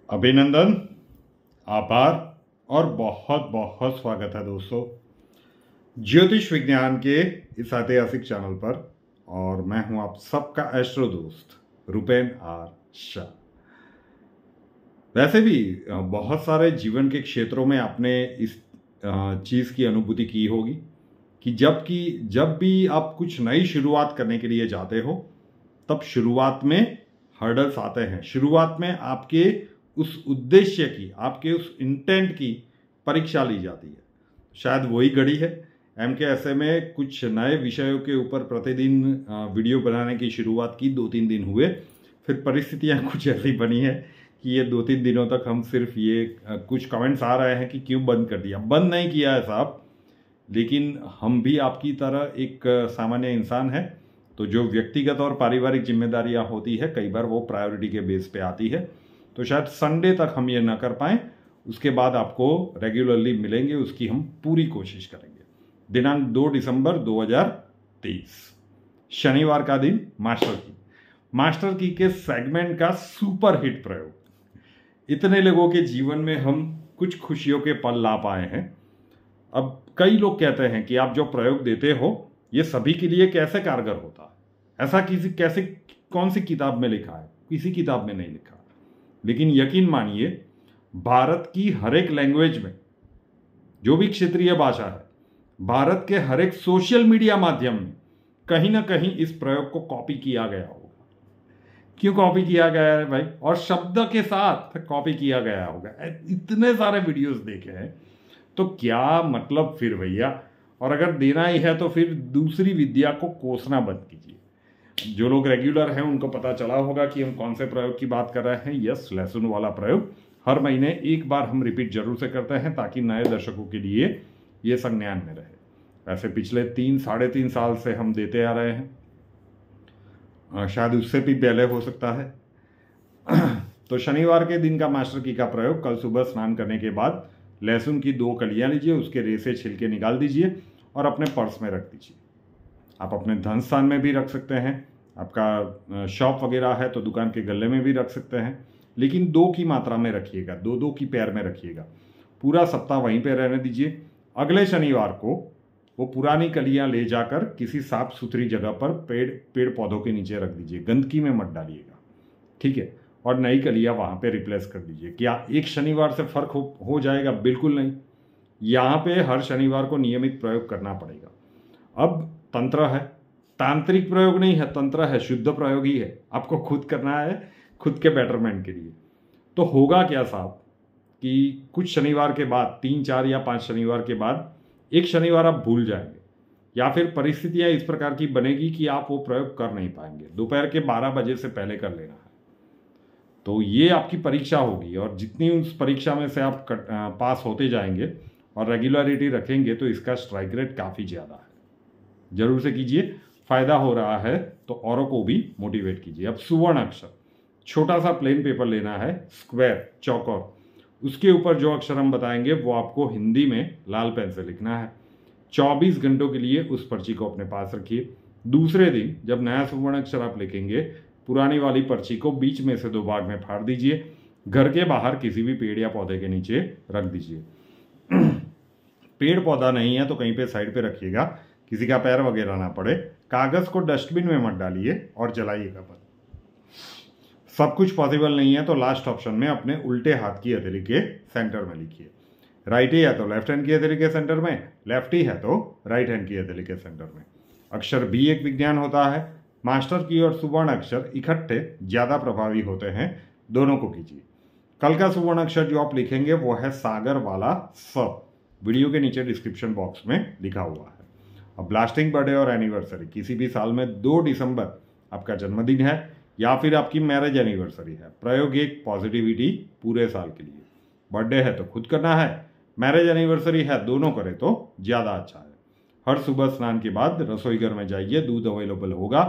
अभिनंदन, आभार और बहुत बहुत स्वागत है दोस्तों ज्योतिष विज्ञान के इस ऐतिहासिक चैनल पर। और मैं हूं आप सबका एस्ट्रो दोस्त रुपेन आर शाह। वैसे भी बहुत सारे जीवन के क्षेत्रों में आपने इस चीज़ की अनुभूति की होगी कि जब भी आप कुछ नई शुरुआत करने के लिए जाते हो तब शुरुआत में हर्डल्स आते हैं। शुरुआत में आपके उस उद्देश्य की, आपके उस इंटेंट की परीक्षा ली जाती है। शायद वही घड़ी है MKSA में कुछ नए विषयों के ऊपर प्रतिदिन वीडियो बनाने की शुरुआत की। 2-3 दिन हुए, फिर परिस्थितियां कुछ ऐसी बनी है कि ये 2-3 दिनों तक हम सिर्फ ये कुछ कमेंट्स आ रहे हैं कि क्यों बंद कर दिया। बंद नहीं किया है साहब, लेकिन हम भी आपकी तरह एक सामान्य इंसान है, तो जो व्यक्तिगत और पारिवारिक जिम्मेदारियां होती है कई बार वो प्रायोरिटी के बेस पे आती है। तो शायद संडे तक हम ये ना कर पाएं, उसके बाद आपको रेगुलरली मिलेंगे, उसकी हम पूरी कोशिश करेंगे। दिनांक 2 दिसंबर 2023 शनिवार का दिन मास्टर की के सेगमेंट का सुपर हिट प्रयोग। इतने लोगों के जीवन में हम कुछ खुशियों के पल ला पाए हैं। अब कई लोग कहते हैं कि आप जो प्रयोग देते हो ये सभी के लिए कैसे कारगर होता है, ऐसा कौन सी किताब में लिखा है? किसी किताब में नहीं लिखा। लेकिन यकीन मानिए, भारत की हर एक लैंग्वेज में, जो भी क्षेत्रीय भाषा है, भारत के हर एक सोशल मीडिया माध्यम में कहीं ना कहीं इस प्रयोग को कॉपी किया गया होगा। क्यों कॉपी किया गया है भाई? और शब्द के साथ कॉपी किया गया होगा। इतने सारे वीडियोस देखे हैं, तो क्या मतलब फिर भैया? और अगर देना ही है तो फिर दूसरी विद्या को कोसना बंद कीजिए। जो लोग रेगुलर हैं उनको पता चला होगा कि हम कौन से प्रयोग की बात कर रहे हैं। यस, लहसुन वाला प्रयोग हर महीने एक बार हम रिपीट जरूर से करते हैं, ताकि नए दर्शकों के लिए ये संज्ञान में रहे। वैसे पिछले 3-3.5 साल से हम देते आ रहे हैं, शायद उससे भी पहले हो सकता है। तो शनिवार के दिन का मास्टर की का प्रयोग, कल सुबह स्नान करने के बाद लहसुन की 2 कलियां लीजिए, उसके रेसे छिलके निकाल दीजिए और अपने पर्स में रख दीजिए। आप अपने धन स्थान में भी रख सकते हैं, आपका शॉप वगैरह है तो दुकान के गले में भी रख सकते हैं, लेकिन 2 की मात्रा में रखिएगा, 2-2 की पैर में रखिएगा। पूरा सप्ताह वहीं पे रहने दीजिए। अगले शनिवार को वो पुरानी कलियां ले जाकर किसी साफ सुथरी जगह पर पेड़ पौधों के नीचे रख दीजिए। गंदगी में मत डालिएगा, ठीक है? और नई कलियां वहां पे रिप्लेस कर दीजिए। क्या एक शनिवार से फर्क हो जाएगा? बिल्कुल नहीं। यहाँ पे हर शनिवार को नियमित प्रयोग करना पड़ेगा। अब तंत्र है, तांत्रिक प्रयोग नहीं है, तंत्र है, शुद्ध प्रयोग ही है। आपको खुद करना है, खुद के बेटरमेंट के लिए। तो होगा क्या साहब कि कुछ शनिवार के बाद, 3, 4 या 5 शनिवार के बाद, एक शनिवार आप भूल जाएंगे, या फिर परिस्थितियां इस प्रकार की बनेगी कि आप वो प्रयोग कर नहीं पाएंगे। दोपहर के 12 बजे से पहले कर लेना है। तो ये आपकी परीक्षा होगी, और जितनी उस परीक्षा में से आप पास होते जाएंगे और रेगुलरिटी रखेंगे तो इसका स्ट्राइक रेट काफ़ी ज़्यादा है। जरूर से कीजिए, फायदा हो रहा है तो औरों को भी मोटिवेट कीजिए। अब सुवर्ण अक्षर, छोटा सा प्लेन पेपर लेना है, स्क्वायर चौकोर, उसके ऊपर जो अक्षर हम बताएंगे वो आपको हिंदी में लाल पेन से लिखना है। 24 घंटों के लिए उस पर्ची को अपने पास रखिए। दूसरे दिन जब नया सुवर्ण अक्षर आप लिखेंगे, पुरानी वाली पर्ची को बीच में से 2 भाग में फाड़ दीजिए, घर के बाहर किसी भी पेड़ या पौधे के नीचे रख दीजिए। पेड़ पौधा नहीं है तो कहीं पे साइड पे रखिएगा, किसी का पैर वगैरह ना पड़े। कागज को डस्टबिन में मत डालिए और जलाइएगा मत। सब कुछ पॉसिबल नहीं है तो लास्ट ऑप्शन में अपने उल्टे हाथ की हथेली के सेंटर में लिखिए। राइटी है तो लेफ्ट हैंड की हथेली के सेंटर में, लेफ्टी है तो राइट हैंड की हथेली के सेंटर में। अक्षर भी एक विज्ञान होता है। मास्टर की और सुवर्ण अक्षर इकट्ठे ज्यादा प्रभावी होते हैं, दोनों को कीजिए। कल का सुवर्ण अक्षर जो आप लिखेंगे वो है सागर वाला स। वीडियो के नीचे डिस्क्रिप्शन बॉक्स में लिखा हुआ है। अब ब्लास्टिंग बर्थडे और एनिवर्सरी, किसी भी साल में 2 दिसंबर आपका जन्मदिन है या फिर आपकी मैरिज एनिवर्सरी है, प्रयोग एक पॉजिटिविटी पूरे साल के लिए। बर्थडे है तो खुद करना है, मैरिज एनिवर्सरी है दोनों करें तो ज़्यादा अच्छा है। हर सुबह स्नान के बाद रसोई घर में जाइए, दूध अवेलेबल होगा,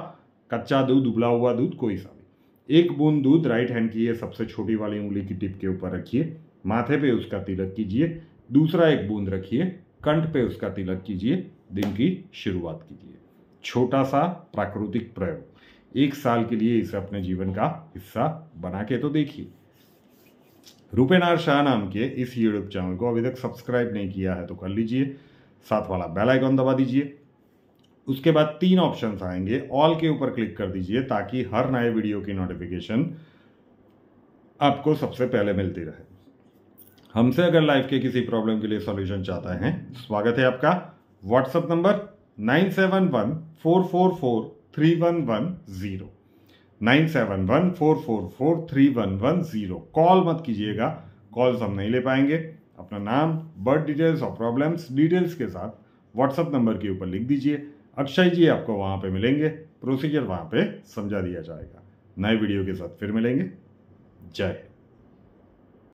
कच्चा दूध, उबला हुआ दूध, कोई सा भी। 1 बूंद दूध राइट हैंड की सबसे छोटी वाली उंगली की टिप के ऊपर रखिए, माथे पे उसका तिलक कीजिए। दूसरा 1 बूंद रखिए, कंठ पे उसका तिलक कीजिए, दिन की शुरुआत कीजिए। छोटा सा प्राकृतिक प्रयोग, 1 साल के लिए इसे अपने जीवन का हिस्सा बना के तो देखिए। रूपेनार शाह नाम के इस यूट्यूब चैनल को अभी तक सब्सक्राइब नहीं किया है तो कर लीजिए, साथ वाला बेल आइकॉन दबा दीजिए। उसके बाद 3 ऑप्शंस आएंगे, ऑल के ऊपर क्लिक कर दीजिए ताकि हर नए वीडियो की नोटिफिकेशन आपको सबसे पहले मिलती रहे। हमसे अगर लाइफ के किसी प्रॉब्लम के लिए सॉल्यूशन चाहते हैं, स्वागत है आपका। WhatsApp number 9714443110, 9714443110। कॉल मत कीजिएगा, कॉल्स हम नहीं ले पाएंगे। अपना नाम, बर्थ डिटेल्स और प्रॉब्लम्स डिटेल्स के साथ व्हाट्सएप नंबर के ऊपर लिख दीजिए। अक्षय जी आपको वहां पे मिलेंगे, प्रोसीजर वहां पे समझा दिया जाएगा। नए वीडियो के साथ फिर मिलेंगे। जय हिंद।